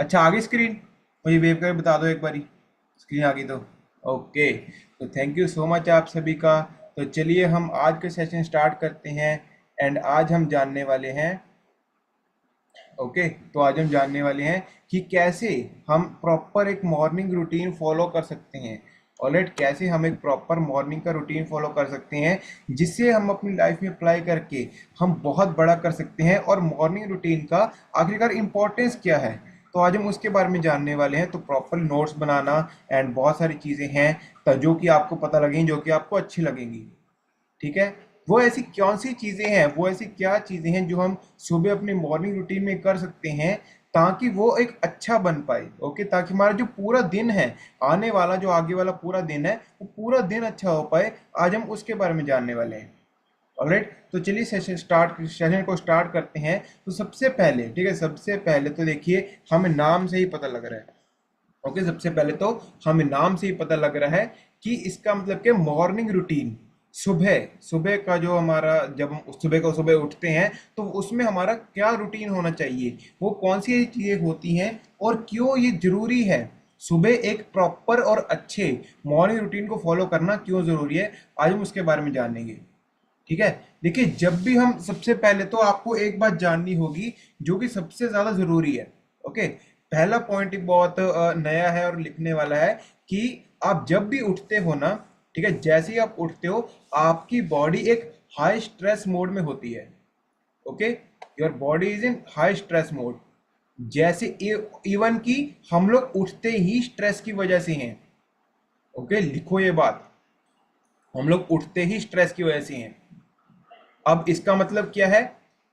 अच्छा आ गई स्क्रीन, मुझे वेव करके बता दो एक बारी, स्क्रीन आ गई तो ओके। तो थैंक यू सो मच आप सभी का। तो चलिए हम आज के सेशन स्टार्ट करते हैं। एंड आज हम जानने वाले हैं, ओके, तो आज हम जानने वाले हैं कि कैसे हम प्रॉपर एक मॉर्निंग रूटीन फॉलो कर सकते हैं। ऑलराइट, कैसे हम एक प्रॉपर मॉर्निंग का रूटीन फॉलो कर सकते हैं जिससे हम अपनी लाइफ में अप्लाई करके हम बहुत बड़ा कर सकते हैं। और मॉर्निंग रूटीन का आखिरकार इम्पोर्टेंस क्या है, तो आज हम उसके बारे में जानने वाले हैं। तो प्रॉपर नोट्स बनाना एंड बहुत सारी चीज़ें हैं तो जो कि आपको पता लगेंगी, जो कि आपको अच्छी लगेंगी। ठीक है, वो ऐसी कौन सी चीजें हैं, वो ऐसी क्या चीजें हैं जो हम सुबह अपने मॉर्निंग रूटीन में कर सकते हैं ताकि वो एक अच्छा बन पाए। ओके, ताकि हमारा जो पूरा दिन है, आने वाला जो आगे वाला पूरा दिन है, वो पूरा दिन अच्छा हो पाए। आज हम उसके बारे में जानने वाले हैं। ऑलराइट, तो चलिए सेशन को स्टार्ट करते हैं। तो सबसे पहले, ठीक है, सबसे पहले तो देखिए हमें नाम से ही पता लग रहा है। ओके, सबसे पहले तो हमें नाम से ही पता लग रहा है कि इसका मतलब क्या, मॉर्निंग रूटीन। सुबह सुबह का जो हमारा, जब हम सुबह को सुबह उठते हैं तो उसमें हमारा क्या रूटीन होना चाहिए, वो कौन सी चीजें होती हैं और क्यों ये जरूरी है। सुबह एक प्रॉपर और अच्छे मॉर्निंग रूटीन को फॉलो करना क्यों जरूरी है, आज हम उसके बारे में जानेंगे। ठीक है, देखिए जब भी हम, सबसे पहले तो आपको एक बात जाननी होगी जो कि सबसे ज्यादा जरूरी है। ओके, पहला पॉइंट ही बहुत नया है और लिखने वाला है कि आप जब भी उठते हो ना, ठीक है, जैसे ही आप उठते हो आपकी बॉडी एक हाई स्ट्रेस मोड में होती है। Okay, your body is in high stress mode. जैसे इवन कि हम लोग उठते ही स्ट्रेस की वजह से हैं। ओके, लिखो ये बात, हम लोग उठते ही स्ट्रेस की वजह से हैं। अब इसका मतलब क्या है,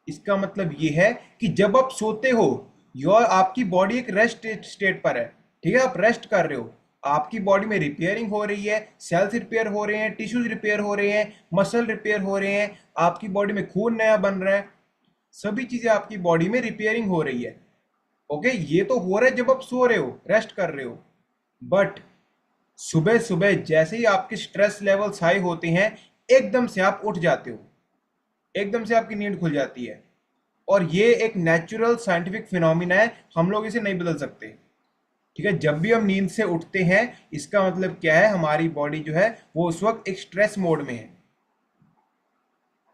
इसका मतलब ये है कि जब आप सोते हो, योर आपकी बॉडी एक रेस्ट स्टेट पर है। ठीक है, आप रेस्ट कर रहे हो, आपकी बॉडी में रिपेयरिंग हो रही है, सेल्स रिपेयर हो रहे हैं, टिश्यूज रिपेयर हो रहे हैं, मसल रिपेयर हो रहे हैं, आपकी बॉडी में खून नया बन रहा है, सभी चीजें आपकी बॉडी में रिपेयरिंग हो रही है। ओके, ये तो हो रहा है जब आप सो रहे हो, रेस्ट कर रहे हो। बट सुबह सुबह जैसे ही आपके स्ट्रेस लेवल्स हाई होते हैं, एकदम से आप उठ जाते हो, एकदम से आपकी नींद खुल जाती है। और ये एक नेचुरल साइंटिफिक फिनोमिना है, हम लोग इसे नहीं बदल सकते। ठीक है, जब भी हम नींद से उठते हैं, इसका मतलब क्या है, हमारी बॉडी जो है वो उस वक्त एक स्ट्रेस मोड में है।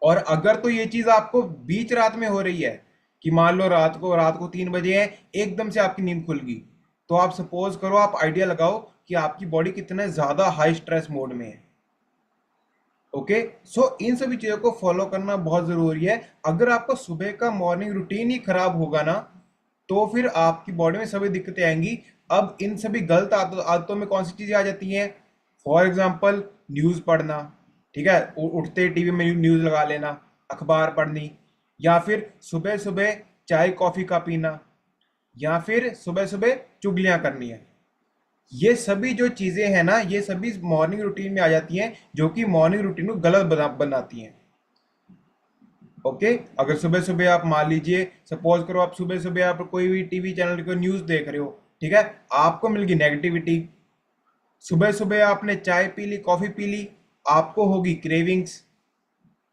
और अगर तो ये चीज आपको बीच रात में हो रही है कि मान लो रात को 3 बजे है, एकदम से आपकी नींद खुल गई, तो आप सपोज करो, आप आइडिया लगाओ कि आपकी बॉडी कितने ज्यादा हाई स्ट्रेस मोड में है। ओके, सो इन सभी चीजों को फॉलो करना बहुत जरूरी है। अगर आपका सुबह का मॉर्निंग रूटीन ही खराब होगा ना, तो फिर आपकी बॉडी में सभी दिक्कतें आएंगी। अब इन सभी गलत आदतों में कौन सी चीजें आ जाती हैं, फॉर एग्जाम्पल न्यूज पढ़ना। ठीक है, उठते टीवी में न्यूज लगा लेना, अखबार पढ़नी, या फिर सुबह सुबह चाय कॉफी का पीना, या फिर सुबह सुबह चुगलियां करनी है। ये सभी जो चीजें हैं ना, ये सभी मॉर्निंग रूटीन में आ जाती हैं, जो कि मॉर्निंग रूटीन को गलत बनाती हैं। ओके, अगर सुबह सुबह आप मान लीजिए, सपोज करो आप सुबह सुबह आप कोई भी टीवी चैनल को न्यूज देख रहे हो, ठीक है, आपको मिल गई नेगेटिविटी। सुबह सुबह आपने चाय पी ली, कॉफी पी ली, आपको होगी क्रेविंग्स।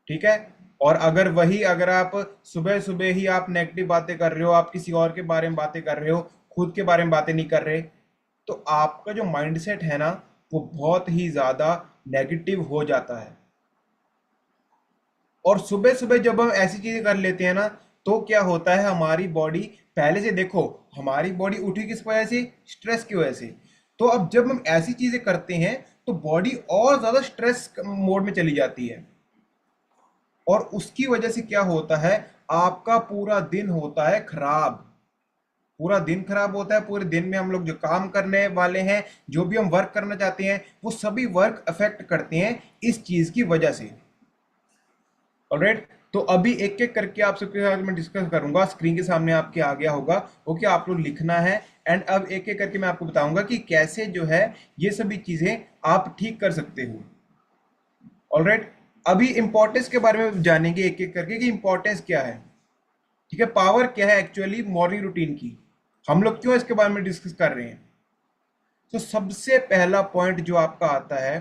ठीक है, और अगर आप सुबह सुबह ही आप नेगेटिव बातें कर रहे हो, आप किसी और के बारे में बातें कर रहे हो, खुद के बारे में बातें नहीं कर रहे, तो आपका जो माइंडसेट है ना, वो बहुत ही ज्यादा नेगेटिव हो जाता है। और सुबह सुबह जब हम ऐसी चीजें कर लेते हैं ना, तो क्या होता है, हमारी बॉडी, पहले से देखो, हमारी बॉडी उठी किस वजह से, स्ट्रेस की वजह से। तो अब जब हम ऐसी चीजें करते हैं तो बॉडी और ज्यादा स्ट्रेस मोड में चली जाती है। और उसकी वजह से क्या होता है, आपका पूरा दिन होता है खराब, पूरा दिन खराब होता है। पूरे दिन में हम लोग जो काम करने वाले हैं, जो भी हम वर्क करना चाहते हैं, वो सभी वर्क अफेक्ट करते हैं इस चीज की वजह से। ऑलराइट, तो अभी एक एक करके आप सबके साथ मैं डिस्कस करूंगा, स्क्रीन के सामने आपके आ गया होगा। ओके, आप लोग लिखना है। एंड अब एक एक करके मैं आपको बताऊंगा कि कैसे जो है ये सभी चीजें आप ठीक कर सकते हो। ऑलराइट, अभी इंपॉर्टेंस के बारे में जानेंगे एक एक करके कि इंपॉर्टेंस क्या है। ठीक है, पावर क्या है एक्चुअली मॉर्निंग रूटीन की, हम लोग क्यों इसके बारे में डिस्कस कर रहे हैं। तो सबसे पहला पॉइंट जो आपका आता है,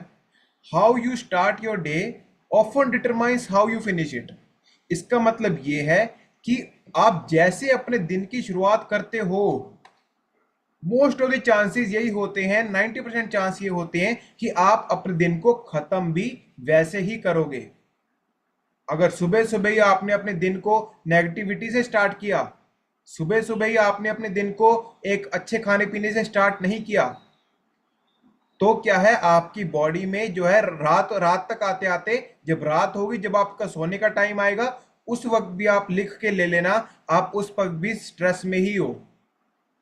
how you start your day often determines how you finish it. इसका मतलब ये है कि आप जैसे अपने दिन की शुरुआत करते हो, मोस्ट ऑफ द चांसेस यही होते हैं, 90% चांस ये होते हैं कि आप अपने दिन को खत्म भी वैसे ही करोगे। अगर सुबह सुबह ही आपने अपने दिन को नेगेटिविटी से स्टार्ट किया, सुबह सुबह ही आपने अपने दिन को एक अच्छे खाने पीने से स्टार्ट नहीं किया, तो क्या है, आपकी बॉडी में जो है रात रात तक आते आते, जब रात होगी, जब आपका सोने का टाइम आएगा, उस वक्त भी आप लिख के ले लेना, आप उस वक्त भी स्ट्रेस में ही हो,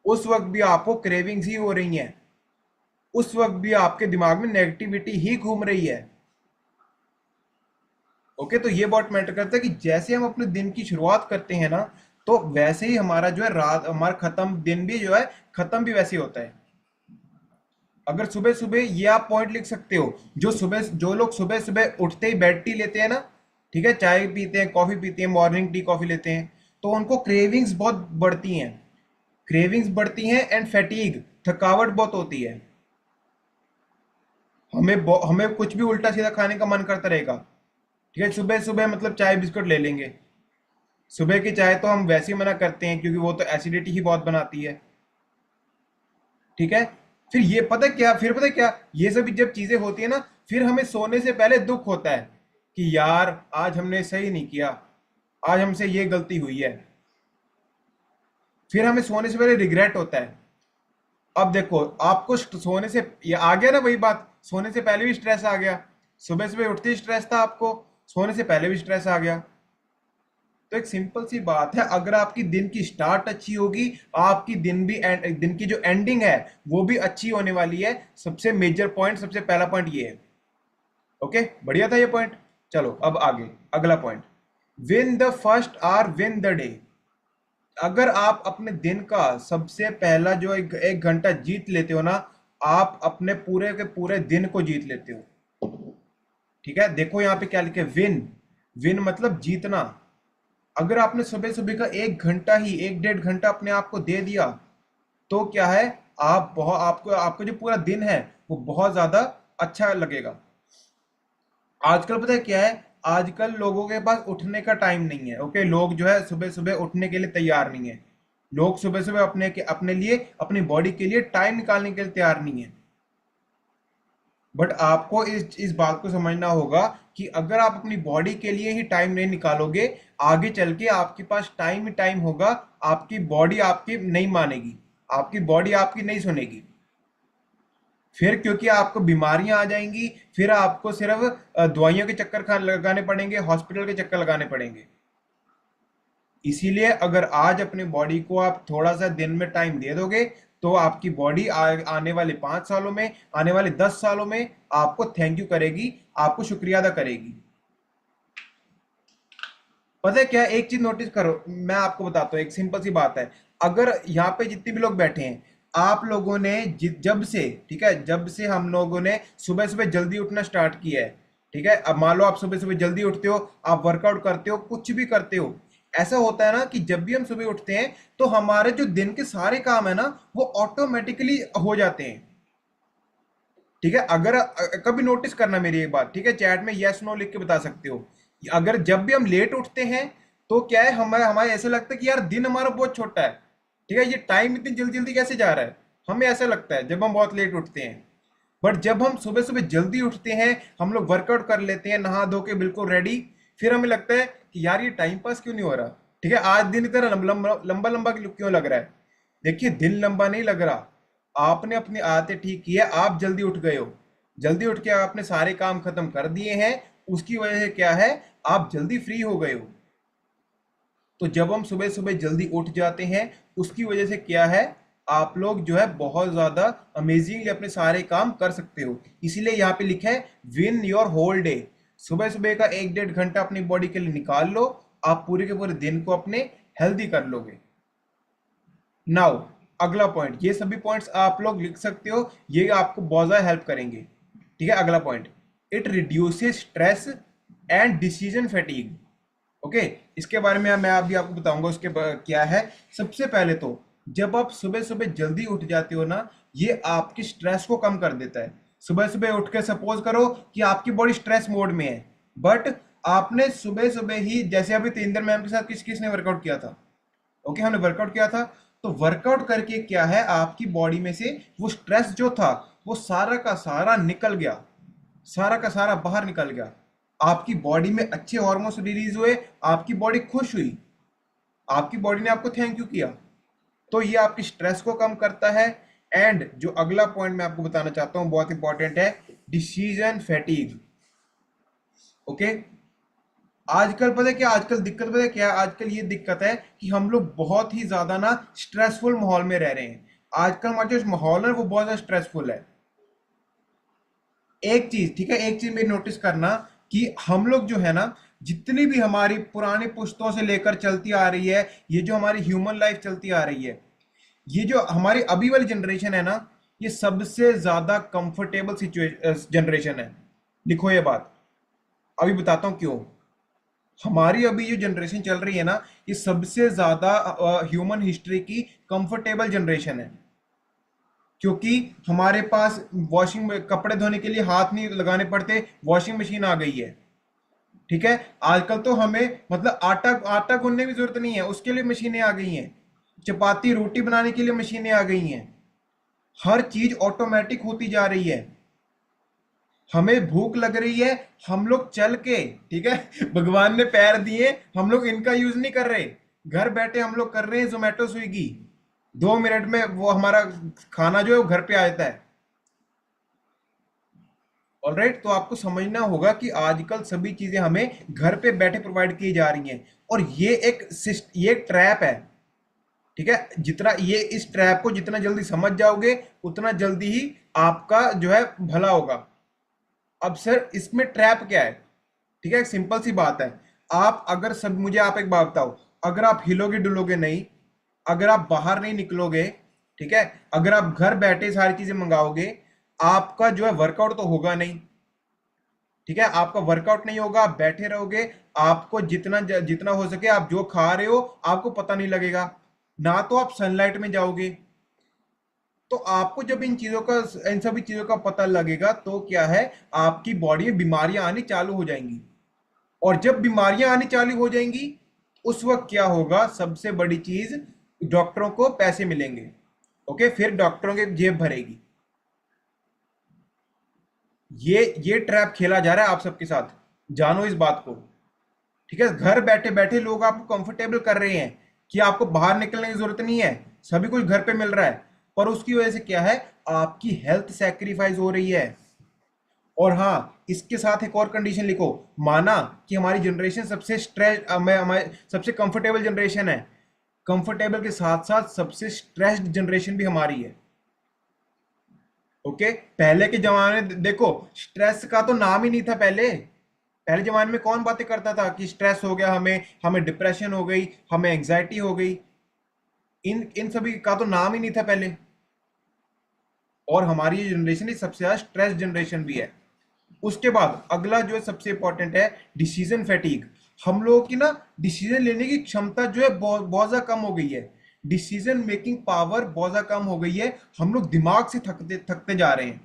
उस वक्त भी आपको क्रेविंग्स ही हो रही हैं, उस वक्त भी आपके दिमाग में नेगेटिविटी ही घूम रही है। ओके, तो ये बहुत मैटर करता है कि जैसे हम अपने दिन की शुरुआत करते हैं ना, तो वैसे ही हमारा जो है रात, हमारा खत्म दिन भी जो है खत्म भी वैसे ही होता है। अगर सुबह सुबह, ये आप पॉइंट लिख सकते हो, जो लोग सुबह सुबह उठते ही बेड टी लेते हैं ना, ठीक है, चाय पीते हैं, कॉफी पीते हैं, मॉर्निंग टी कॉफी लेते हैं, तो उनको क्रेविंग्स बहुत बढ़ती हैं, क्रेविंग्स बढ़ती हैं एंड फैटीग, थकावट बहुत होती है। हमें कुछ भी उल्टा सीधा खाने का मन करता रहेगा। ठीक है, सुबह सुबह मतलब चाय बिस्कुट ले लेंगे। सुबह की चाय तो हम वैसे ही मना करते हैं क्योंकि वो तो एसिडिटी ही बहुत बनाती है। ठीक है, फिर ये पता है क्या, ये सभी जब चीजें होती है ना, फिर हमें सोने से पहले दुख होता है कि यार आज हमने सही नहीं किया, आज हमसे ये गलती हुई है। फिर हमें सोने से पहले रिग्रेट होता है। अब देखो, आपको सोने से, ये आ गया ना वही बात, सोने से पहले भी स्ट्रेस आ गया, सुबह सुबह उठते ही स्ट्रेस था आपको, सोने से पहले भी स्ट्रेस आ गया। तो एक सिंपल सी बात है, अगर आपकी दिन की स्टार्ट अच्छी होगी, आपकी दिन की जो एंडिंग है वो भी अच्छी होने वाली है। सबसे मेजर पॉइंट, सबसे पहला पॉइंट ये है। ओके, बढ़िया था ये पॉइंट। चलो अब आगे, अगला point, win the first hour win the day. अगर आप अपने दिन का सबसे पहला जो एक घंटा जीत लेते हो ना, आप अपने पूरे के पूरे दिन को जीत लेते हो। ठीक है, देखो यहाँ पे क्या लिखे, विन, विन मतलब जीतना। अगर आपने सुबह सुबह का एक घंटा ही, एक डेढ़ घंटा अपने आप को दे दिया, तो क्या है, आप बहुत, आपको आपका जो पूरा दिन है वो बहुत ज्यादा अच्छा लगेगा। आजकल पता है क्या है, आजकल लोगों के पास उठने का टाइम नहीं है। ओके, लोग जो है सुबह सुबह उठने के लिए तैयार नहीं है। लोग सुबह सुबह अपने लिए, अपनी बॉडी के लिए टाइम निकालने के लिए तैयार नहीं है। बट आपको इस बात को समझना होगा कि अगर आप अपनी बॉडी के लिए ही टाइम नहीं निकालोगे, आगे चल के आपके पास टाइम ही टाइम होगा, आपकी बॉडी आपकी नहीं मानेगी, आपकी बॉडी आपकी नहीं सुनेगी। फिर क्योंकि आपको बीमारियां आ जाएंगी, फिर आपको सिर्फ दवाइयों के चक्कर लगाने पड़ेंगे, हॉस्पिटल के चक्कर लगाने पड़ेंगे। इसीलिए अगर आज अपनी बॉडी को आप थोड़ा सा दिन में टाइम दे दोगे, तो आपकी बॉडी आने वाले 5 सालों में, आने वाले 10 सालों में आपको थैंक यू करेगी, आपको शुक्रिया अदा करेगी। पता है क्या, एक चीज नोटिस करो, मैं आपको बताता हूँ, एक सिंपल सी बात है। अगर यहाँ पे जितने भी लोग बैठे हैं, आप लोगों ने जब से, ठीक है, जब से हम लोगों ने सुबह सुबह जल्दी उठना स्टार्ट किया है, ठीक है, अब मान लो आप सुबह सुबह जल्दी उठते हो, आप वर्कआउट करते हो, कुछ भी करते हो, ऐसा होता है ना कि जब भी हम सुबह उठते हैं, तो हमारे जो दिन के सारे काम है ना, वो ऑटोमेटिकली हो जाते हैं। ठीक है, अगर कभी नोटिस करना मेरी एक बात, ठीक है, चैट में यस नो लिख के बता सकते हो। अगर जब भी हम लेट उठते हैं, तो क्या है, हमें हमें ऐसा लगता है कि यार दिन हमारा बहुत छोटा है। ठीक है, ये टाइम इतनी जल्दी जल्दी कैसे जा रहा है, हमें ऐसा लगता है जब हम बहुत लेट उठते हैं। बट जब हम सुबह सुबह जल्दी उठते हैं, हम लोग वर्कआउट कर लेते हैं, नहा धो के बिल्कुल रेडी, फिर हमें लगता है कि यार ये टाइम पास क्यों नहीं हो रहा। ठीक है, आज दिन इतना लंबा लंबा लंबा क्यों लग रहा है। देखिए, दिन लंबा नहीं लग रहा, आपने अपनी आदतें ठीक की है, आप जल्दी उठ गए हो, जल्दी उठ के आपने सारे काम खत्म कर दिए हैं, उसकी वजह से क्या है, आप जल्दी फ्री हो गए हो। तो जब हम सुबह सुबह जल्दी उठ जाते हैं, उसकी वजह से क्या है, आप लोग जो है बहुत ज्यादा अमेजिंगली अपने सारे काम कर सकते हो। इसीलिए यहाँ पे लिखा है विन योर होल डे। सुबह सुबह का एक डेढ़ घंटा अपनी बॉडी के लिए निकाल लो, आप पूरे के पूरे दिन को अपने हेल्दी कर लोगे। नाउ अगला पॉइंट, ये सभी पॉइंट्स आप लोग लिख सकते हो, ये आपको बहुत ज्यादा हेल्प करेंगे। ठीक है, अगला point, it reduces stress and decision fatigue. Okay, इसके बारे में मैं अभी आपको बताऊंगा उसके क्या है। सबसे पहले तो जब आप सुबह सुबह जल्दी उठ जाते हो ना, ये आपकी स्ट्रेस को कम कर देता है। सुबह सुबह उठ के सपोज करो कि आपकी बॉडी स्ट्रेस मोड में है, बट आपने सुबह सुबह ही, जैसे अभी तेंदर मैम के साथ किस किसने वर्कआउट किया था, ओके, हमने वर्कआउट किया था, तो वर्कआउट करके क्या है, आपकी बॉडी में से वो स्ट्रेस जो था वो सारा का सारा निकल गया, सारा का सारा बाहर निकल गया। आपकी बॉडी में अच्छे हार्मोन्स रिलीज हुए, आपकी बॉडी खुश हुई, आपकी बॉडी ने आपको थैंक यू किया। तो ये आपकी स्ट्रेस को कम करता है। एंड जो अगला पॉइंट मैं आपको बताना चाहता हूं बहुत इंपॉर्टेंट है, डिसीजन फैटीग। ओके, आजकल पता है क्या, आजकल दिक्कत पता है क्या है? आजकल ये दिक्कत है कि हम लोग बहुत ही ज्यादा ना स्ट्रेसफुल माहौल में रह रहे हैं। आजकल हमारा जो माहौल है वो बहुत ज्यादा स्ट्रेसफुल है। एक चीज ठीक है, एक चीज में नोटिस करना कि हम लोग जो है ना, जितनी भी हमारी पुरानी पुश्तों से लेकर चलती आ रही है, ये जो हमारी ह्यूमन लाइफ चलती आ रही है, ये जो हमारी अभी वाली जनरेशन है ना, ये सबसे ज्यादा कंफर्टेबल सिचुएशन जनरेशन है। लिखो ये बात, अभी बताता हूं क्यों। हमारी अभी जो जनरेशन चल रही है ना, ये सबसे ज्यादा ह्यूमन हिस्ट्री की कंफर्टेबल जनरेशन है। क्योंकि हमारे पास वॉशिंग में कपड़े धोने के लिए हाथ नहीं लगाने पड़ते, वॉशिंग मशीन आ गई है। ठीक है, आजकल तो हमें मतलब आटा आटा गूंदने की जरूरत नहीं है, उसके लिए मशीनें आ गई हैं। चपाती रोटी बनाने के लिए मशीनें आ गई हैं। हर चीज ऑटोमेटिक होती जा रही है। हमें भूख लग रही है, हम लोग चल के, ठीक है, भगवान ने पैर दिए, हम लोग इनका यूज नहीं कर रहे, घर बैठे हम लोग कर रहे हैं जोमेटो स्विगी। 2 मिनट में वो हमारा खाना जो है वो घर पे आ जाता है। ऑलराइट, तो आपको समझना होगा कि आजकल सभी चीजें हमें घर पे बैठे प्रोवाइड की जा रही हैं, और ये एक ट्रैप है। ठीक है, जितना ये इस ट्रैप को जितना जल्दी समझ जाओगे, उतना जल्दी ही आपका जो है भला होगा। अब सर इसमें ट्रैप क्या है? ठीक है, सिंपल सी बात है। आप अगर सब मुझे आप एक बात बताओ, अगर आप हिलोगे डुलोगे नहीं, अगर आप बाहर नहीं निकलोगे, ठीक है, अगर आप घर बैठे सारी चीजें मंगाओगे, आपका जो है वर्कआउट तो होगा नहीं। ठीक है, आपका वर्कआउट नहीं होगा, आप बैठे रहोगे, आपको जितना जितना हो सके आप जो खा रहे हो आपको पता नहीं लगेगा, ना तो आप सनलाइट में जाओगे। तो आपको जब इन सभी चीजों का पता लगेगा तो क्या है, आपकी बॉडी में बीमारियां आनी चालू हो जाएंगी। और जब बीमारियां आनी चालू हो जाएंगी, उस वक्त क्या होगा, सबसे बड़ी चीज, डॉक्टरों को पैसे मिलेंगे। ओके, फिर डॉक्टरों की जेब भरेगी। ये ट्रैप खेला जा रहा है आप सबके साथ, जानो इस बात को। ठीक है, घर बैठे बैठे लोग आपको कंफर्टेबल कर रहे हैं कि आपको बाहर निकलने की जरूरत नहीं है, सभी कुछ घर पे मिल रहा है। पर उसकी वजह से क्या है, आपकी हेल्थ सैक्रिफाइस हो रही है। और हाँ, इसके साथ एक और कंडीशन लिखो, माना कि हमारी जनरेशन सबसे हमारे सबसे कंफर्टेबल जनरेशन है, कंफर्टेबल के साथ साथ सबसे स्ट्रेस्ड जनरेशन भी हमारी है। ओके, पहले के जमाने देखो, स्ट्रेस का तो नाम ही नहीं था। पहले पहले जमाने में कौन बातें करता था कि स्ट्रेस हो गया, हमें हमें डिप्रेशन हो गई, हमें एंजाइटी हो गई, इन इन सभी का तो नाम ही नहीं था पहले। और हमारी ये जनरेशन ही सबसे ज्यादा स्ट्रेस जनरेशन भी है। उसके बाद अगला जो है सबसे इंपॉर्टेंट है, डिसीजन फैटीग। हम लोगों की ना डिसीजन लेने की क्षमता जो है बहुत बहुत ज्यादा कम हो गई है। डिसीजन मेकिंग पावर बहुत ज्यादा कम हो गई है। हम लोग दिमाग से थकते थकते जा रहे हैं।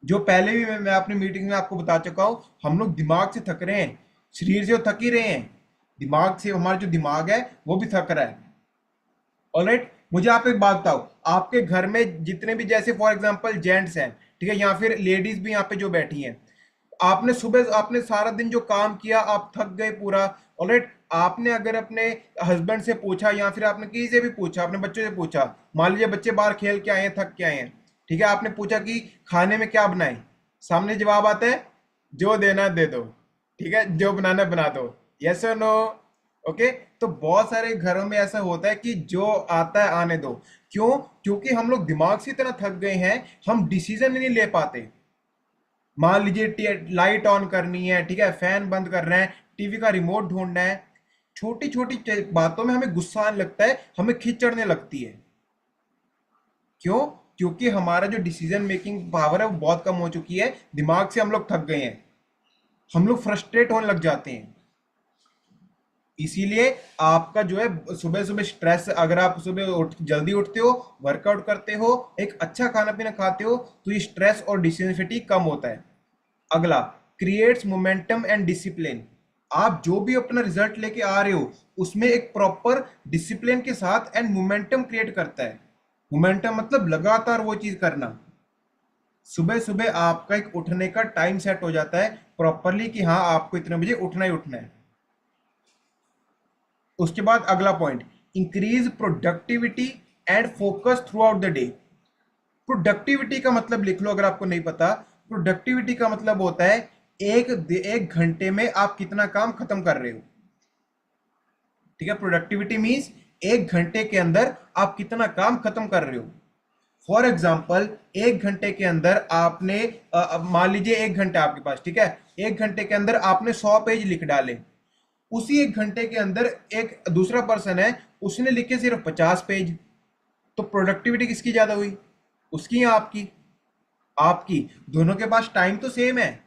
जो पहले भी मैं अपनी मीटिंग में आपको बता चुका हूं, हम लोग दिमाग से थक रहे हैं, शरीर से थक ही रहे हैं, दिमाग से हमारा जो दिमाग है वो भी थक रहा है। ऑलराइट, मुझे आप एक बात बताओ, आपके घर में जितने भी, जैसे फॉर एग्जांपल जेंट्स हैं, ठीक है, या फिर लेडीज भी यहाँ पे जो बैठी हैं, आपने सुबह आपने सारा दिन जो काम किया, आप थक गए पूरा। ऑलराइट, आपने अगर अपने हस्बैंड से पूछा या फिर आपने किसी से भी पूछा, अपने बच्चों से पूछा, मान लीजिए बच्चे बाहर खेल के आए हैं, थक के आए हैं, ठीक है, आपने पूछा कि खाने में क्या बनाए, सामने जवाब आता है, जो देना है दे दो, ठीक है, जो बनाना है बना दो, यस और नो। ओके, तो बहुत सारे घरों में ऐसा होता है कि जो आता है आने दो। क्यों? क्योंकि हम लोग दिमाग से इतना थक गए हैं, हम डिसीजन नहीं ले पाते। मान लीजिए लाइट ऑन करनी है, ठीक है, फैन बंद कर रहे हैं, टीवी का रिमोट ढूंढना है, छोटी छोटी बातों में हमें गुस्सा आने लगता है, हमें खींच चढ़ने लगती है। क्यों? क्योंकि हमारा जो डिसीजन मेकिंग पावर है वो बहुत कम हो चुकी है, दिमाग से हम लोग थक गए हैं, हम लोग फ्रस्ट्रेट होने लग जाते हैं। इसीलिए आपका जो है सुबह सुबह स्ट्रेस, अगर आप सुबह जल्दी उठते हो, वर्कआउट करते हो, एक अच्छा खाना पीना खाते हो, तो ये स्ट्रेस और डिसीजन फटीग कम होता है। अगला, क्रिएट्स मोमेंटम एंड डिसिप्लिन। आप जो भी अपना रिजल्ट लेके आ रहे हो उसमें एक प्रॉपर डिसिप्लिन के साथ एंड मोमेंटम क्रिएट करता है। मोमेंटम मतलब लगातार वो चीज करना। सुबह सुबह आपका एक उठने का टाइम सेट हो जाता है प्रॉपरली कि हाँ आपको इतने बजे उठना ही उठना है। उसके बाद अगला point, increase productivity and focus through out the day. Productivity का मतलब लिख लो अगर आपको नहीं पता। प्रोडक्टिविटी का मतलब होता है एक घंटे में आप कितना काम खत्म कर रहे हो। ठीक है, प्रोडक्टिविटी मीन्स एक घंटे के अंदर आप कितना काम खत्म कर रहे हो। फॉर एग्जाम्पल, एक घंटे के अंदर आपने अब मान लीजिए एक घंटा आपके पास, ठीक है, एक घंटे के अंदर आपने 100 पेज लिख डाले। उसी एक घंटे के अंदर एक दूसरा पर्सन है, उसने लिखे सिर्फ 50 पेज। तो प्रोडक्टिविटी किसकी ज्यादा हुई, उसकी या आपकी? आपकी। दोनों के पास टाइम तो सेम है,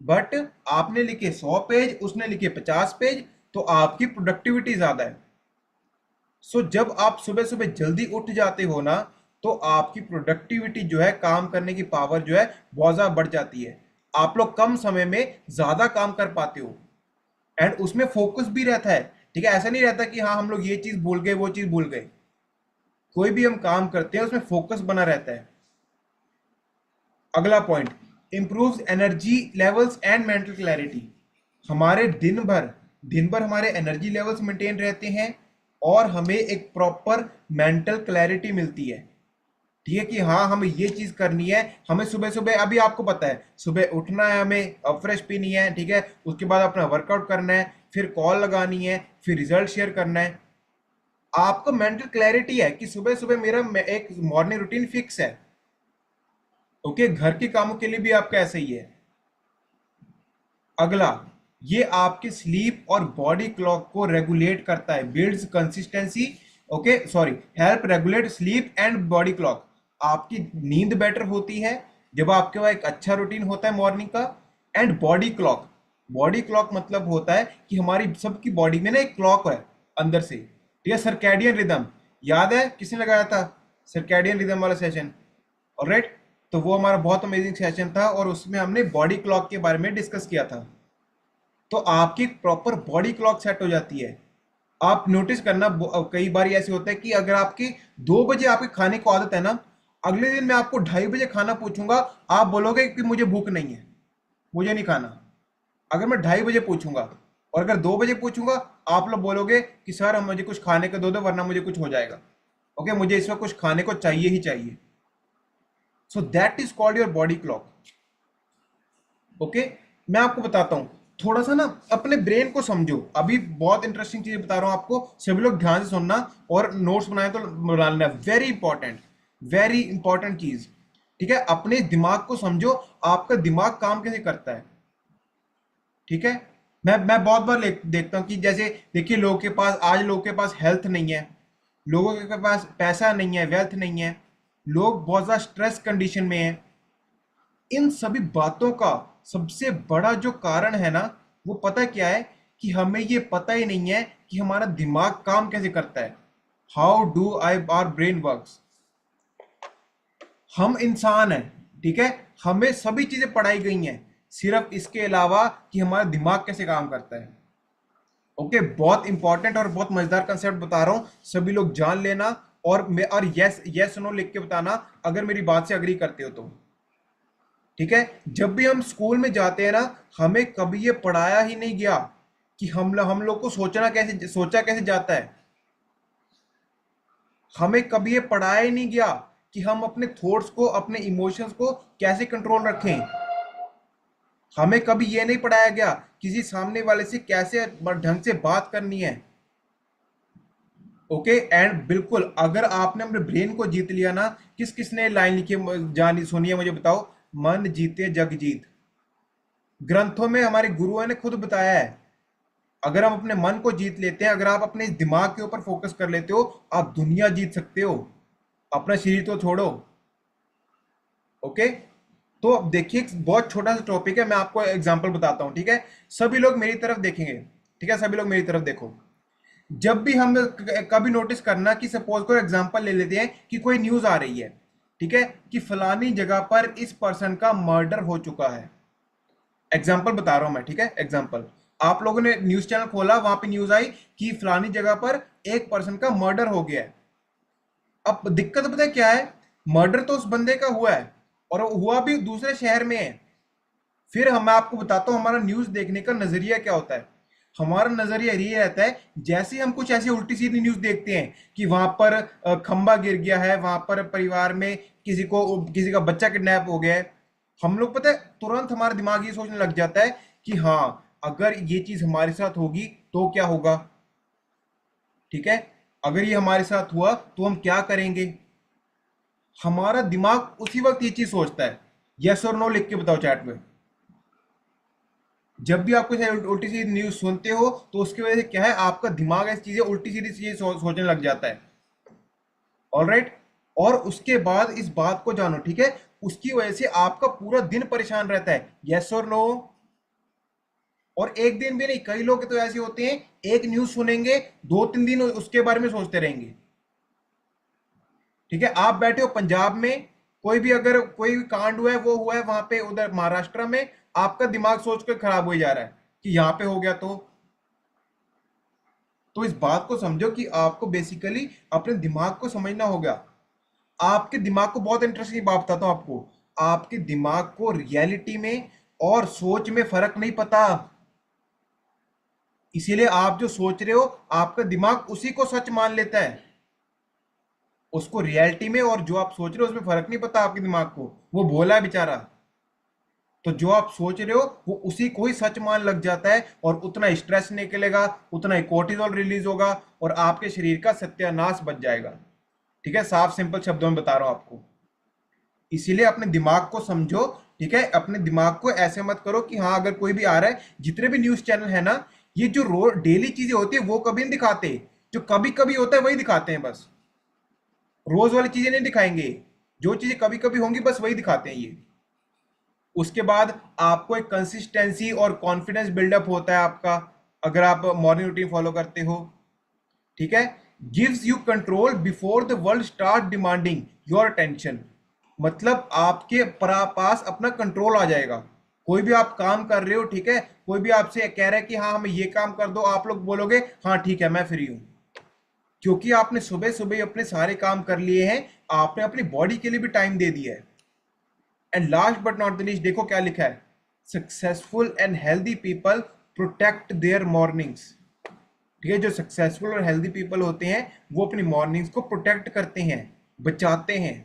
बट आपने लिखे 100 पेज, उसने लिखे 50 पेज, तो आपकी प्रोडक्टिविटी ज्यादा है। सो जब आप सुबह सुबह जल्दी उठ जाते हो ना, तो आपकी प्रोडक्टिविटी जो है, काम करने की पावर जो है, बहुत ज्यादा बढ़ जाती है। आप लोग कम समय में ज्यादा काम कर पाते हो एंड उसमें फोकस भी रहता है। ठीक है, ऐसा नहीं रहता कि हाँ हम लोग ये चीज भूल गए वो चीज भूल गए। कोई भी हम काम करते हैं उसमें फोकस बना रहता है। अगला point, improves energy levels and mental clarity. हमारे दिन भर हमारे एनर्जी लेवल्स मेंटेन रहते हैं और हमें एक प्रॉपर मेंटल क्लैरिटी मिलती है। ठीक है कि हाँ हमें ये चीज करनी है। हमें सुबह सुबह, अभी आपको पता है, सुबह उठना है, हमें फ्रेश पीनी है, ठीक है, उसके बाद अपना वर्कआउट करना है, फिर कॉल लगानी है, फिर रिजल्ट शेयर करना है। आपको मेंटल क्लैरिटी है कि सुबह सुबह मेरा एक मॉर्निंग रूटीन फिक्स है। ओके, घर के कामों के लिए भी आपका ऐसा ही है। अगला, ये आपके स्लीप और बॉडी क्लॉक को रेगुलेट करता है, builds consistency. Okay sorry, help regulate sleep and body clock. आपकी नींद बेटर होती है जब आपके पास एक अच्छा रूटीन होता है मॉर्निंग का। एंड बॉडी क्लॉक मतलब होता है कि हमारी सबकी बॉडी में ना एक क्लॉक है अंदर से, ठीक है, सर्कैडियन रिदम। याद है किसने लगाया था सर्कैडियन रिदम वाला सेशन? ऑलराइट, तो वो हमारा बहुत अमेजिंग सेशन था और उसमें हमने बॉडी क्लॉक के बारे में डिस्कस किया था। तो आपकी प्रॉपर बॉडी क्लॉक सेट हो जाती है। आप नोटिस करना, कई बार ऐसे होता है कि अगर आपकी 2 बजे आपके खाने को आदत है ना, अगले दिन मैं आपको 2:30 बजे खाना पूछूंगा, आप बोलोगे कि मुझे भूख नहीं है, मुझे नहीं खाना। अगर मैं 2:30 बजे पूछूंगा और अगर 2 बजे पूछूंगा, आप लोग बोलोगे कि सर हम मुझे कुछ खाने को दो दो वरना मुझे कुछ हो जाएगा। ओके, मुझे इस वक्त कुछ खाने को चाहिए ही चाहिए। So that is called your body clock. Okay, मैं आपको बताता हूँ, थोड़ा सा ना अपने ब्रेन को समझो। अभी बहुत इंटरेस्टिंग चीज बता रहा हूँ आपको, सभी लोग ध्यान से सुनना और नोट्स बनाए तो बना लेना। वेरी इंपॉर्टेंट चीज। ठीक है, अपने दिमाग को समझो, आपका दिमाग काम कैसे करता है। ठीक है, मैं बहुत बार देखता हूँ कि जैसे देखिए, लोगों के पास हेल्थ नहीं है, लोगों के पास पैसा नहीं है, वेल्थ नहीं है, लोग बहुत ज्यादा स्ट्रेस कंडीशन में है। इन सभी बातों का सबसे बड़ा जो कारण है ना, वो पता क्या है? कि हमें ये पता ही नहीं है कि हमारा दिमाग काम कैसे करता है। How do I our brain works. हम इंसान हैं, ठीक है, हमें सभी चीजें पढ़ाई गई हैं, सिर्फ इसके अलावा कि हमारा दिमाग कैसे काम करता है। ओके, बहुत इंपॉर्टेंट और बहुत मजेदार कंसेप्ट बता रहा हूं, सभी लोग जान लेना। और यस यस नो लिख के बताना अगर मेरी बात से अग्री करते हो तो। ठीक है, जब भी हम स्कूल में जाते हैं ना, हमें कभी ये पढ़ाया ही नहीं गया कि हम लोग को सोचा कैसे जाता है। हमें कभी ये पढ़ाया ही नहीं गया कि हम अपने थॉट्स को, अपने इमोशंस को कैसे कंट्रोल रखें। हमें कभी ये नहीं पढ़ाया गया किसी सामने वाले से कैसे ढंग से बात करनी है। ओके, एंड बिल्कुल अगर आपने अपने ब्रेन को जीत लिया ना, किसने लाइन लिखी है, जानी सुनिए मुझे बताओ, मन जीते जग जीत। ग्रंथों में हमारे गुरुओं ने खुद बताया है, अगर हम अपने मन को जीत लेते हैं, अगर आप अपने दिमाग के ऊपर फोकस कर लेते हो, आप दुनिया जीत सकते हो। अपना शरीर तो छोड़ो। ओके, तो अब देखिए, बहुत छोटा सा टॉपिक है, मैं आपको एग्जांपल बताता हूं। ठीक है, सभी लोग मेरी तरफ देखेंगे। ठीक है, सभी लोग मेरी तरफ देखो। जब भी हम कभी नोटिस करना कि सपोज को एग्जांपल ले लेते हैं कि कोई न्यूज आ रही है, ठीक है, कि फलानी जगह पर इस पर्सन का मर्डर हो चुका है। एग्जाम्पल बता रहा हूं मैं, ठीक है, एग्जाम्पल। आप लोगों ने न्यूज चैनल खोला, वहां पे न्यूज आई कि फलानी जगह पर एक पर्सन का मर्डर हो गया है। अब दिक्कत पता है क्या है, मर्डर तो उस बंदे का हुआ है और वो हुआ भी दूसरे शहर में है। फिर मैं आपको बताता हूँ हमारा न्यूज देखने का नजरिया क्या होता है। हमारा नजरिया ये रहता है, जैसे ही हम कुछ ऐसी उल्टी सीधी न्यूज देखते हैं कि वहां पर खंबा गिर गया है, वहां पर परिवार में किसी का बच्चा किडनैप हो गया है, हम लोग पता है तुरंत हमारा दिमाग ये सोचने लग जाता है कि हाँ, अगर ये चीज हमारे साथ होगी तो क्या होगा। ठीक है, अगर ये हमारे साथ हुआ तो हम क्या करेंगे। हमारा दिमाग उसी वक्त ये चीज सोचता है। यस और नो लिख के बताओ चैट में। जब भी आप कुछ उल्टी सीधी न्यूज सुनते हो तो उसकी वजह से क्या है, आपका दिमाग ऐसी चीजें उल्टी सीधी चीजें सोचने लग जाता है। ऑलराइट, और उसके बाद इस बात को जानो, ठीक है, उसकी वजह से आपका पूरा दिन परेशान रहता है। यस और नो। और एक दिन भी नहीं, कई लोग तो ऐसे होते हैं एक न्यूज सुनेंगे, 2-3 दिन उसके बारे में सोचते रहेंगे। ठीक है, आप बैठे हो पंजाब में, कोई भी अगर कोई भी कांड हुआ है, वो हुआ है वहां पे उधर महाराष्ट्र में, आपका दिमाग सोच कर खराब हो जा रहा है कि यहां पे हो गया तो इस बात को समझो कि आपको बेसिकली अपने दिमाग को समझना होगा। आपके दिमाग को बहुत इंटरेस्टिंग बात बताता हूं आपको। आपके दिमाग को रियलिटी में और सोच में फर्क नहीं पता। इसीलिए आप जो सोच रहे हो, आपका दिमाग उसी को सच मान लेता है। उसको रियलिटी में और जो आप सोच रहे हो उसमें फर्क नहीं पता आपके दिमाग को, वो भोला है बेचारा। तो जो आप सोच रहे हो वो उसी को ही सच मान लग जाता है, और उतना स्ट्रेस निकलेगा, उतना ही कोर्टिजोल रिलीज होगा, और आपके शरीर का सत्यानाश बच जाएगा। ठीक है, साफ सिंपल शब्दों में बता रहा हूं आपको। इसीलिए अपने दिमाग को समझो। ठीक है, अपने दिमाग को ऐसे मत करो कि हाँ अगर कोई भी आ रहा है, जितने भी न्यूज चैनल है ना, ये जो रोज डेली चीजें होती है वो कभी नहीं दिखाते। जो कभी कभी होता है वही दिखाते हैं बस। रोज वाली चीजें नहीं दिखाएंगे। जो चीजें कभी कभी होंगी बस वही दिखाते हैं ये। उसके बाद आपको एक कंसिस्टेंसी और कॉन्फिडेंस बिल्डअप होता है आपका, अगर आप मॉर्निंग रूटीन फॉलो करते हो। ठीक है, gives you control before the world start demanding your attention. मतलब आपके पास अपना कंट्रोल आ जाएगा। कोई भी आप काम कर रहे हो, ठीक है, कोई भी आपसे कह रहा है कि हाँ हमें ये काम कर दो, आप लोग बोलोगे हाँ ठीक है मैं फ्री हूं। क्योंकि आपने सुबह सुबह अपने सारे काम कर लिए हैं, आपने अपनी बॉडी के लिए भी टाइम दे दिया है। And last but not the least, देखो क्या लिखा है, successful and healthy people protect their mornings. ठीक है, जो सक्सेसफुल और हेल्दी पीपल होते हैं वो अपनी मॉर्निंग्स को प्रोटेक्ट करते हैं, बचाते हैं।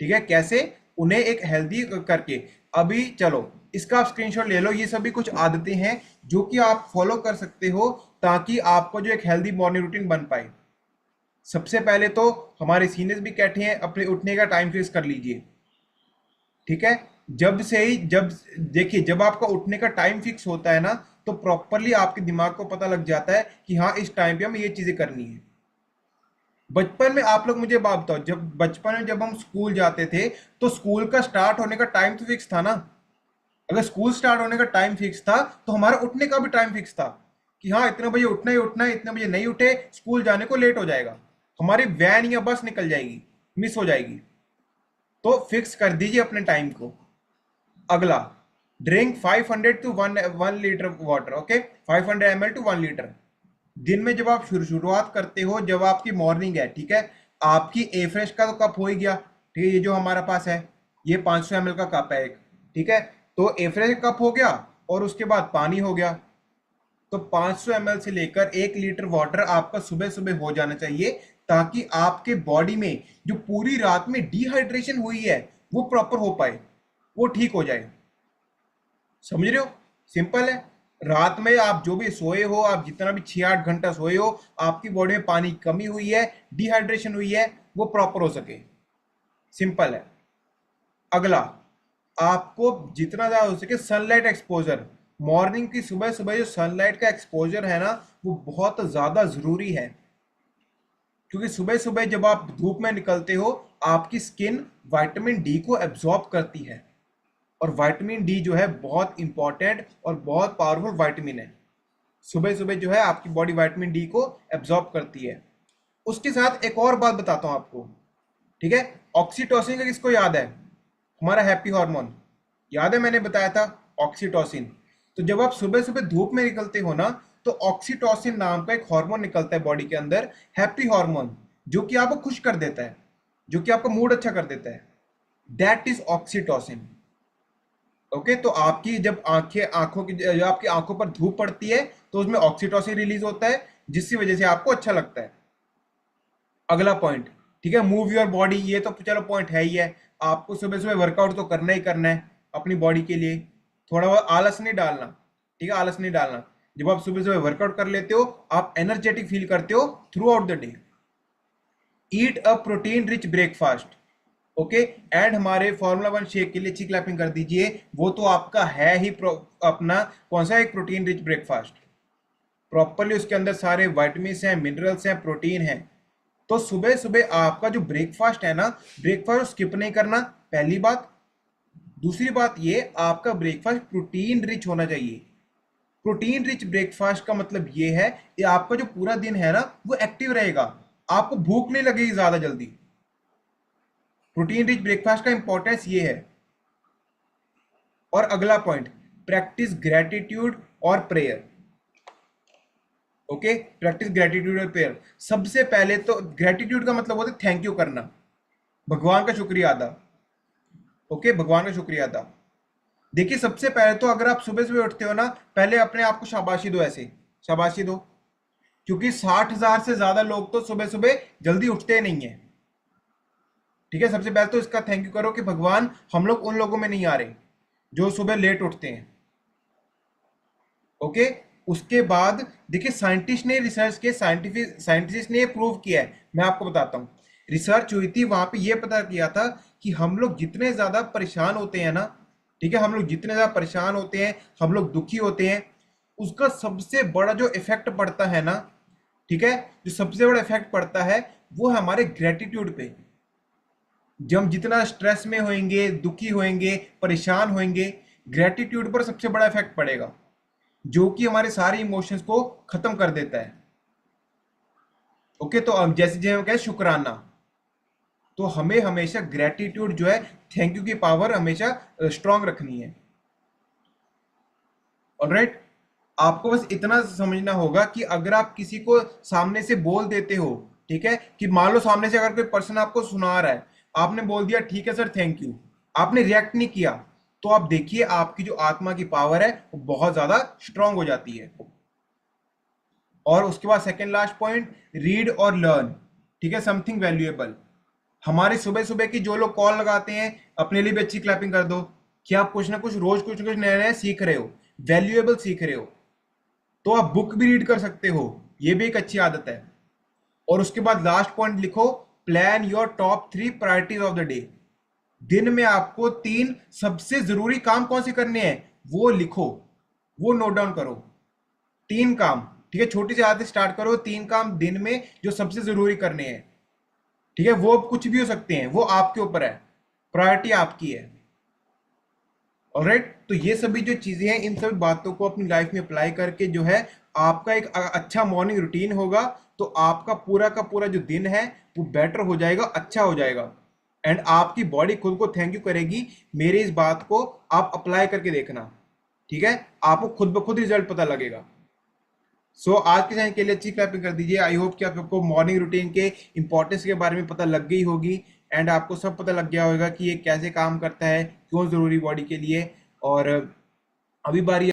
ठीक है, कैसे, उन्हें एक हेल्दी करके। अभी चलो इसका आप स्क्रीनशॉट ले लो। ये सभी कुछ आदतें हैं जो कि आप फॉलो कर सकते हो ताकि आपको जो एक हेल्दी मॉर्निंग रूटीन बन पाए। सबसे पहले तो हमारे सीनियर्स भी कहते हैं अपने उठने का टाइम फिक्स कर लीजिए। ठीक है, जब से ही जब देखिए जब आपका उठने का टाइम फिक्स होता है ना, तो प्रॉपरली आपके दिमाग को पता लग जाता है कि हाँ इस टाइम पे हमें ये चीजें करनी है। बचपन में आप लोग मुझे बात बताओ, जब बचपन में जब हम स्कूल जाते थे तो स्कूल का स्टार्ट होने का टाइम तो फिक्स था ना। अगर स्कूल स्टार्ट होने का टाइम फिक्स था तो हमारा उठने का भी टाइम फिक्स था कि हाँ इतने बजे उठना ही उठना है, इतने बजे नहीं उठे स्कूल जाने को लेट हो जाएगा, हमारी वैन या बस निकल जाएगी, मिस हो जाएगी। तो फिक्स कर दीजिए अपने टाइम को। अगला, drink 500 to 1 litre water. Okay, 500 ml to 1 litre. दिन में जब आप शुरुआत करते हो, जब आपकी मॉर्निंग है, ठीक है, आपकी ए फ्रेश का तो कप हो ही गया। ठीक है, ये जो हमारा पास है ये 500 ml का कप है एक। ठीक है, तो ए फ्रेश कप हो गया और उसके बाद पानी हो गया। तो 500 ml से लेकर 1 लीटर वाटर आपका सुबह सुबह हो जाना चाहिए, ताकि आपके बॉडी में जो पूरी रात में डिहाइड्रेशन हुई है वो प्रॉपर हो पाए, वो ठीक हो जाए। समझ रहे हो, सिंपल है। रात में आप जो भी सोए हो, आप जितना भी 6-8 घंटा सोए हो, आपकी बॉडी में पानी की कमी हुई है, डिहाइड्रेशन हुई है, वो प्रॉपर हो सके। सिंपल है। अगला, आपको जितना ज्यादा हो सके सनलाइट एक्सपोजर, मॉर्निंग की सुबह सुबह जो सनलाइट का एक्सपोजर है ना, वो बहुत ज्यादा जरूरी है। क्योंकि सुबह सुबह जब आप धूप में निकलते हो, आपकी स्किन विटामिन डी को एब्जॉर्ब करती है, और विटामिन डी जो है बहुत इंपॉर्टेंट और बहुत पावरफुल विटामिन है। सुबह सुबह जो है आपकी बॉडी विटामिन डी को एब्जॉर्ब करती है। उसके साथ एक और बात बताता हूं आपको। ठीक है, ऑक्सीटोसिन का किसको याद है, हमारा हैप्पी हार्मोन, याद है मैंने बताया था ऑक्सीटोसिन। तो जब आप सुबह सुबह धूप में निकलते हो ना, तो ऑक्सीटोसिन नाम का एक हार्मोन निकलता है बॉडी के अंदर, हैप्पी हार्मोन, जो कि आपको खुश कर देता है, जो कि आपका मूड अच्छा कर देता है। That is oxytocin. ओके, तो आपकी जब आंखों की जब आपकी आंखों पर धूप पड़ती है तो उसमें ऑक्सीटोसिन रिलीज होता है, जिसकी वजह से आपको अच्छा लगता है। अगला पॉइंट, ठीक है, मूव योर बॉडी, ये तो चलो पॉइंट है ही है। आपको सुबह सुबह वर्कआउट तो करना ही करना है अपनी बॉडी के लिए, थोड़ा बहुत आलस नहीं डालना, ठीक है, आलस नहीं डालना। जब आप सुबह सुबह वर्कआउट कर लेते हो, आप एनर्जेटिक फील करते हो through out the day. Eat a protein rich breakfast. Okay, and हमारे फॉर्मूला वन शेक के लिए अच्छी क्लैपिंग कर दीजिए। वो तो आपका है ही अपना कौन सा, एक प्रोटीन रिच ब्रेकफास्ट। प्रॉपरली उसके अंदर सारे वाइटमिन हैं, मिनरल्स हैं, प्रोटीन है। तो सुबह सुबह आपका जो ब्रेकफास्ट है ना, ब्रेकफास्ट स्किप नहीं करना, पहली बात। दूसरी बात ये, आपका ब्रेकफास्ट प्रोटीन रिच होना चाहिए। प्रोटीन रिच ब्रेकफास्ट का मतलब ये है कि आपका जो पूरा दिन है ना, वो एक्टिव रहेगा, आपको भूख नहीं लगेगी ज्यादा जल्दी। प्रोटीन रिच ब्रेकफास्ट का इंपॉर्टेंस ये है। और अगला पॉइंट, प्रैक्टिस ग्रेटिट्यूड और प्रेयर। ओके, प्रैक्टिस ग्रेटिट्यूड और प्रेयर। सबसे पहले तो ग्रेटिट्यूड का मतलब होता है थैंक यू करना, भगवान का शुक्रिया अदा। ओके, भगवान का शुक्रिया अदा। देखिए, सबसे पहले तो अगर आप सुबह सुबह उठते हो ना, पहले अपने आप को शाबाशी दो, ऐसे शाबाशी दो, क्योंकि 60,000 से ज्यादा लोग तो सुबह सुबह जल्दी उठते नहीं है। ठीक है, सबसे पहले तो इसका थैंक यू करो कि भगवान, हम लोग उन लोगों में नहीं आ रहे जो सुबह लेट उठते हैं। ओके, उसके बाद देखिए, साइंटिस्ट ने रिसर्च के साइंटिस्ट ने प्रूव किया है, मैं आपको बताता हूँ। रिसर्च हुई थी, वहां पे ये पता किया था कि हम लोग जितने ज्यादा परेशान होते हैं ना, ठीक है, हम लोग जितने ज्यादा परेशान होते हैं, हम लोग दुखी होते हैं, उसका सबसे बड़ा जो इफेक्ट पड़ता है ना, ठीक है, जो सबसे बड़ा इफेक्ट पड़ता है वो है हमारे ग्रेटिट्यूड पे। जब हम जितना स्ट्रेस में होंगे, दुखी होंगे, परेशान होंगे, ग्रेटिट्यूड पर सबसे बड़ा इफेक्ट पड़ेगा, जो कि हमारे सारे इमोशंस को खत्म कर देता है। ओके, तो अब जैसे जैसे हम कहें शुक्राना, तो हमें हमेशा ग्रेटिट्यूड जो है, थैंक यू की पावर हमेशा स्ट्रांग रखनी है। ऑलराइट, आपको बस इतना समझना होगा कि अगर आप किसी को सामने से बोल देते हो, ठीक है, कि मान लो सामने से अगर कोई पर्सन आपको सुना रहा है, आपने बोल दिया ठीक है सर थैंक यू, आपने रिएक्ट नहीं किया, तो आप देखिए आपकी जो आत्मा की पावर है वो बहुत ज्यादा स्ट्रांग हो जाती है। और उसके बाद सेकेंड लास्ट पॉइंट, रीड और लर्न, ठीक है, समथिंग वैल्यूएबल। हमारे सुबह सुबह की जो लोग कॉल लगाते हैं, अपने लिए भी अच्छी क्लैपिंग कर दो कि आप कुछ ना कुछ रोज कुछ ना कुछ नया नया सीख रहे हो, वैल्यूएबल सीख रहे हो। तो आप बुक भी रीड कर सकते हो, ये भी एक अच्छी आदत है। और उसके बाद लास्ट पॉइंट लिखो, plan your top 3 priorities of the day. दिन में आपको 3 सबसे जरूरी काम कौन से करने हैं वो लिखो, वो नोट डाउन करो। 3 काम, ठीक है, छोटी सी आदत स्टार्ट करो, 3 काम दिन में जो सबसे जरूरी करने हैं, ठीक है, वो कुछ भी हो सकते हैं, वो आपके ऊपर है, प्रायोरिटी आपकी है। ऑलराइट, तो ये सभी जो चीजें हैं, इन सभी बातों को अपनी लाइफ में अप्लाई करके जो है, आपका एक अच्छा मॉर्निंग रूटीन होगा, तो आपका पूरा का पूरा जो दिन है वो बेटर हो जाएगा, अच्छा हो जाएगा। एंड आपकी बॉडी खुद को थैंक यू करेगी। मेरी इस बात को आप अप्लाई करके देखना, ठीक है, आपको खुद ब खुद रिजल्ट पता लगेगा। आज के सेशन के लिए अच्छी क्लैपिंग कर दीजिए। आई होप कि आपको मॉर्निंग रूटीन के इंपॉर्टेंस के बारे में पता लग गई होगी, एंड आपको सब पता लग गया होगा कि ये कैसे काम करता है, क्यों जरूरी बॉडी के लिए। और अभी बारी